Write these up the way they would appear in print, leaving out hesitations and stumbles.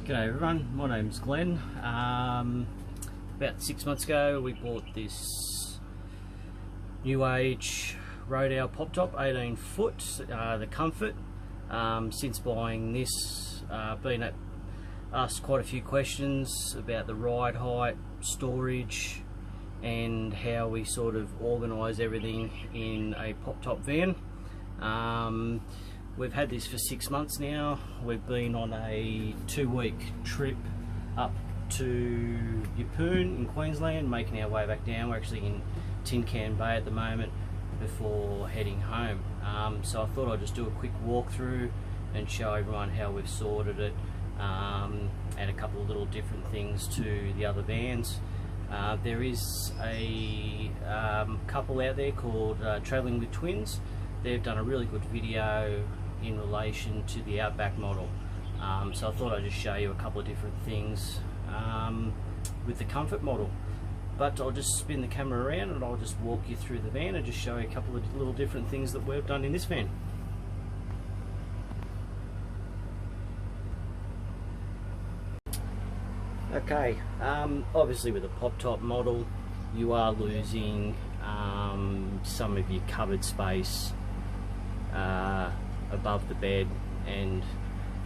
G'day everyone, my name's Glenn. About 6 months ago we bought this new age road owl pop top, 18 foot, the Comfort. Since buying this, been asked quite a few questions about the ride height, storage and how we sort of organise everything in a pop top van. We've had this for 6 months now. We've been on a 2-week trip up to Yeppoon in Queensland, making our way back down. We're actually in Tin Can Bay at the moment before heading home. So I thought I'd just do a quick walkthrough and show everyone how we've sorted it, and a couple of little different things to the other vans. There is a couple out there called Travelling with Twins. They've done a really good video in relation to the Outback model, so I thought I'd just show you a couple of different things with the Comfort model. But I'll just spin the camera around and I'll just walk you through the van and just show you a couple of little different things that we've done in this van. Okay, obviously with a pop top model you are losing some of your cupboard space above the bed, and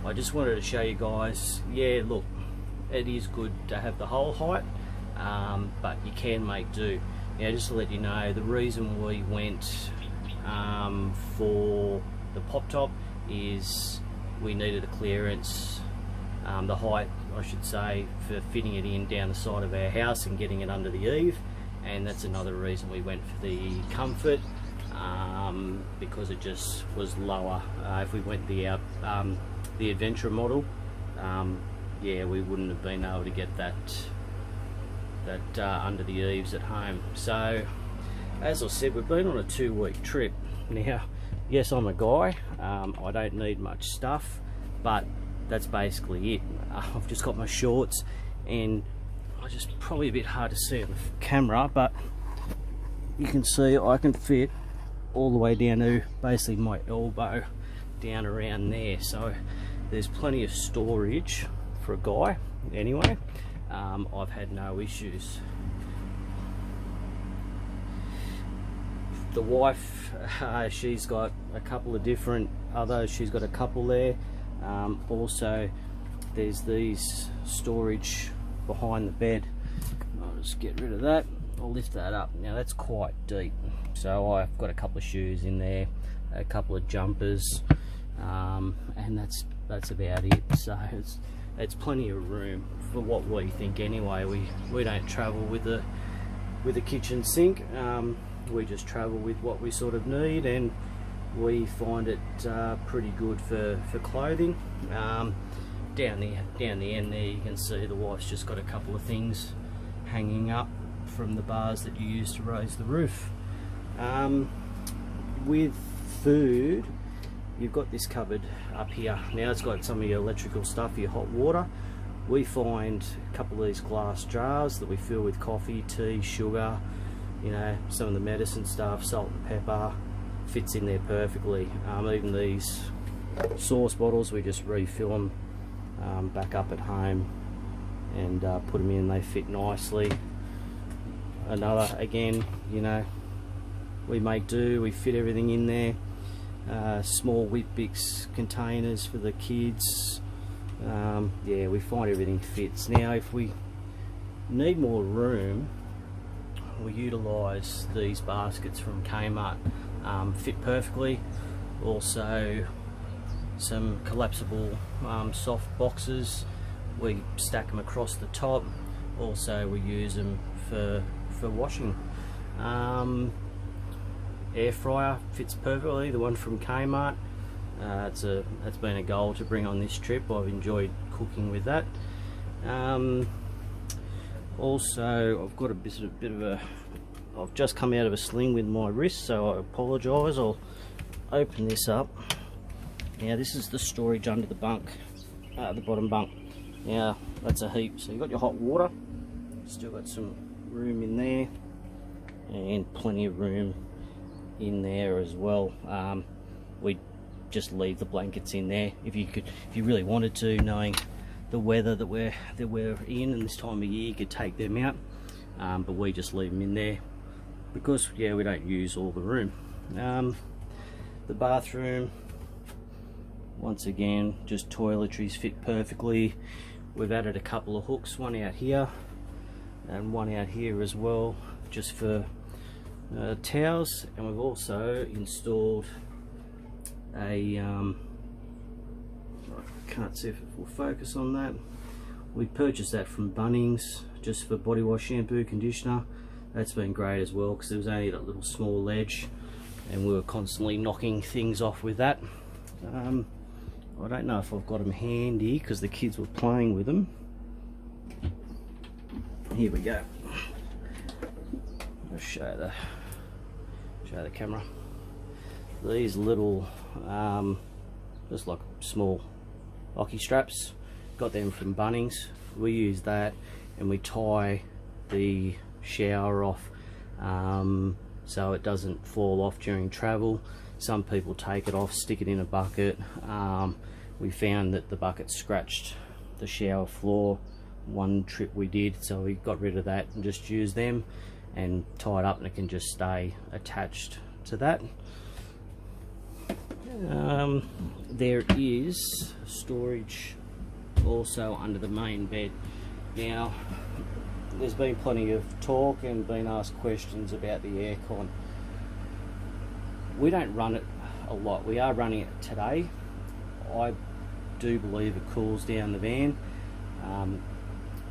I just wanted to show you guys, yeah, look, it is good to have the whole height, but you can make do. Now, just to let you know, the reason we went for the pop top is we needed a clearance, the height I should say, for fitting it in down the side of our house and getting it under the eave, and that's another reason we went for the Comfort, because it just was lower. If we went the Adventure model, yeah, we wouldn't have been able to get that under the eaves at home. So as I said, we've been on a 2-week trip. Now, yes, I'm a guy, I don't need much stuff, but that's basically it. I've just got my shorts, and I just probably a bit hard to see on the camera, but you can see I can fit all the way down to basically my elbow down around there, so there's plenty of storage for a guy anyway. I've had no issues. The wife, she's got a couple of different others, she's got a couple there. Also there's these storage behind the bed. I'll just get rid of that. I'll lift that up. Now that's quite deep, so I've got a couple of shoes in there, a couple of jumpers, and that's about it. So it's plenty of room for what we think anyway. We don't travel with a kitchen sink, we just travel with what we sort of need, and we find it pretty good for clothing. Down the end there you can see the wife's just got a couple of things hanging up from the bars that you use to raise the roof. With food, you've got this cupboard up here. Now it's got some of your electrical stuff, your hot water. We find a couple of these glass jars that we fill with coffee, tea, sugar, you know, some of the medicine stuff, salt and pepper, fits in there perfectly. Even these sauce bottles, we just refill them back up at home and put them in, they fit nicely. Another, again, you know, we make do, we fit everything in there. Small Weet-Bix containers for the kids. Yeah, we find everything fits. Now if we need more room, we utilise these baskets from Kmart, Fit Perfectly. Also some collapsible soft boxes, we stack them across the top. Also we use them for washing. Airfryer fits perfectly, the one from Kmart. That's been a goal to bring on this trip. I've enjoyed cooking with that. Also I've got a bit of a, I've just come out of a sling with my wrist, so I apologise. I'll open this up. Now this is the storage under the bunk, the bottom bunk. Now that's a heap, so you've got your hot water, still got some room in there, and plenty of room in there as well. We just leave the blankets in there if you really wanted to, knowing the weather that we're in, and this time of year you could take them out, but we just leave them in there because yeah, we don't use all the room. The bathroom, once again, just Toiletries Fit Perfectly. We've added a couple of hooks, one out here and one out here as well, just for towels. And we've also installed a I can't see if it will focus on that. We purchased that from Bunnings just for body wash, shampoo, conditioner. That's been great as well because there was only that little small ledge and we were constantly knocking things off with that. I don't know if I've got them handy because the kids were playing with them. Here we go. I'll show the camera. These little just like small hockey straps, got them from Bunnings. We use that and we tie the shower off so it doesn't fall off during travel. Some people take it off, stick it in a bucket. We found that the bucket scratched the shower floor one trip we did, so we got rid of that and just used them and tied up, and it can just stay attached to that. There is storage also under the main bed. Now there's been plenty of talk and been asked questions about the aircon. We don't run it a lot. We are running it today. I do believe it cools down the van.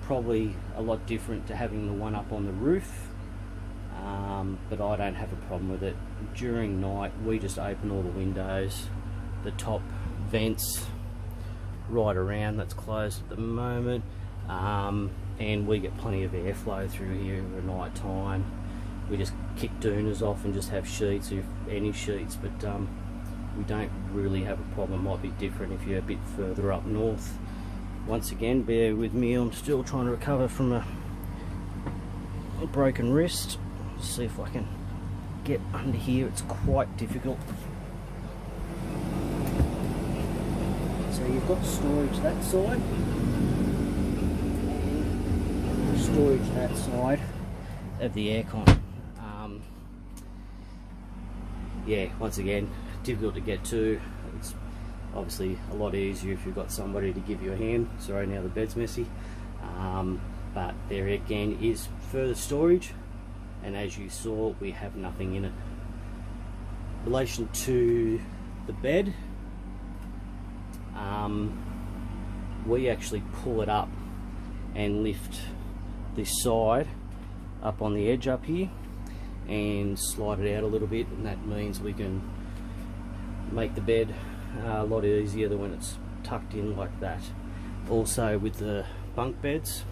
Probably a lot different to having the one up on the roof, but I don't have a problem with it. During night we just open all the windows, the top vents right around, that's closed at the moment, and we get plenty of airflow through here at night time. We just kick doonas off and just have sheets, if any sheets, but we don't really have a problem. It might be different if you're a bit further up north. Once again, bear with me, I'm still trying to recover from a broken wrist. See if I can get under here. It's quite difficult. So you've got storage that side, and storage that side of the aircon. Yeah, once again, difficult to get to. It's obviously a lot easier if you've got somebody to give you a hand. Sorry, now the bed's messy. But there again is further storage, and as you saw, we have nothing in it. In relation to the bed, we actually pull it up and lift this side up on the edge up here and slide it out a little bit, and that means we can make the bed a lot easier than when it's tucked in like that. Also with the bunk beds,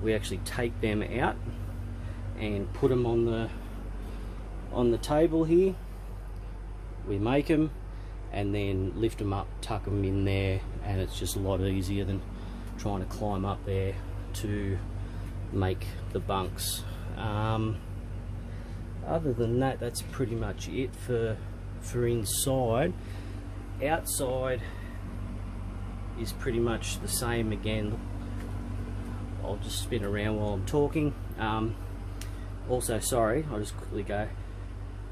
we actually take them out and put them on the table here. We make them and then lift them up, tuck them in there, and it's just a lot easier than trying to climb up there to make the bunks. Other than that, that's pretty much it for inside. Outside is pretty much the same again. I'll just spin around while I'm talking. Also, sorry, I'll just quickly go.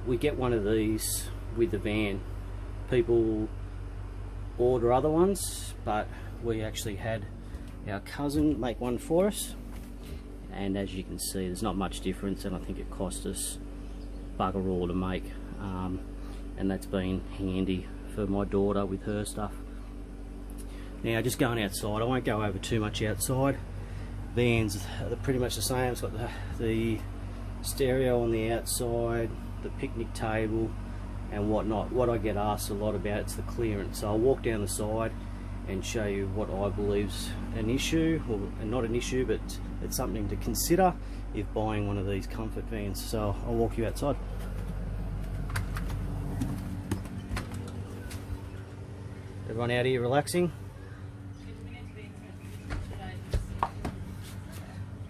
We get one of these with the van. People order other ones, but we actually had our cousin make one for us, and as you can see, there's not much difference, and I think it cost us bugger all to make, and that's been handy for my daughter with her stuff. Now, just going outside, I won't go over too much outside. Vans are pretty much the same. It's got the stereo on the outside, the picnic table and whatnot. What I get asked a lot about is the clearance, so I'll walk down the side and show you what I believe's an issue, or not an issue, but it's something to consider if buying one of these comfort vans. So I'll walk you outside. Everyone out here relaxing?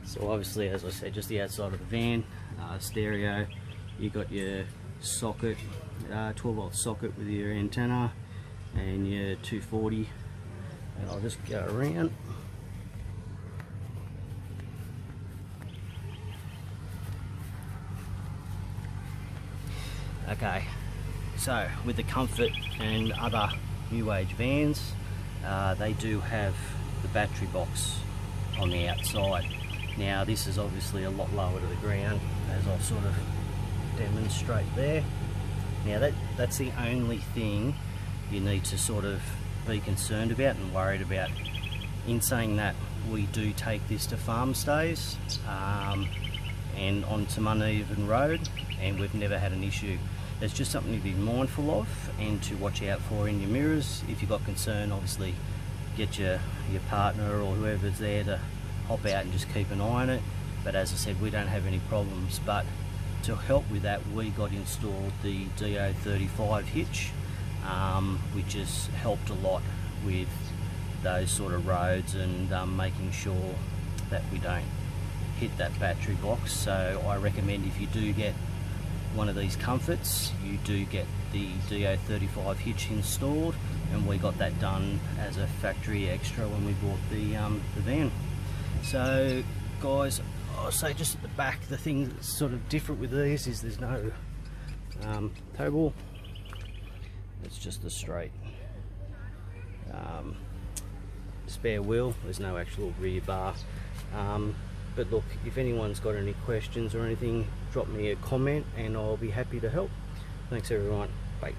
So obviously, as I said, just the outside of the van, stereo. You got your socket, 12 volt socket with your antenna and your 240 and I'll just go around. Okay, so with the Comfort and other new age vans, they do have the battery box on the outside. Now this is obviously a lot lower to the ground, as I'll sort of demonstrate there. Now that's the only thing you need to sort of be concerned about and worried about. In saying that, we do take this to farm stays and on some uneven road, and we've never had an issue. It's just something to be mindful of and to watch out for in your mirrors. If you've got concern, obviously get your partner or whoever's there to hop out and just keep an eye on it. But as I said, we don't have any problems. But to help with that, we got installed the DO35 hitch, which has helped a lot with those sort of roads and making sure that we don't hit that battery box. So I recommend, if you do get one of these Comforts, you do get the DO35 hitch installed, and we got that done as a factory extra when we bought the van. So guys, I'll say just at the back, the thing that's sort of different with these is there's no tow ball. It's just a straight spare wheel. There's no actual rear bar. But look, if anyone's got any questions or anything, drop me a comment and I'll be happy to help. Thanks everyone. Bye.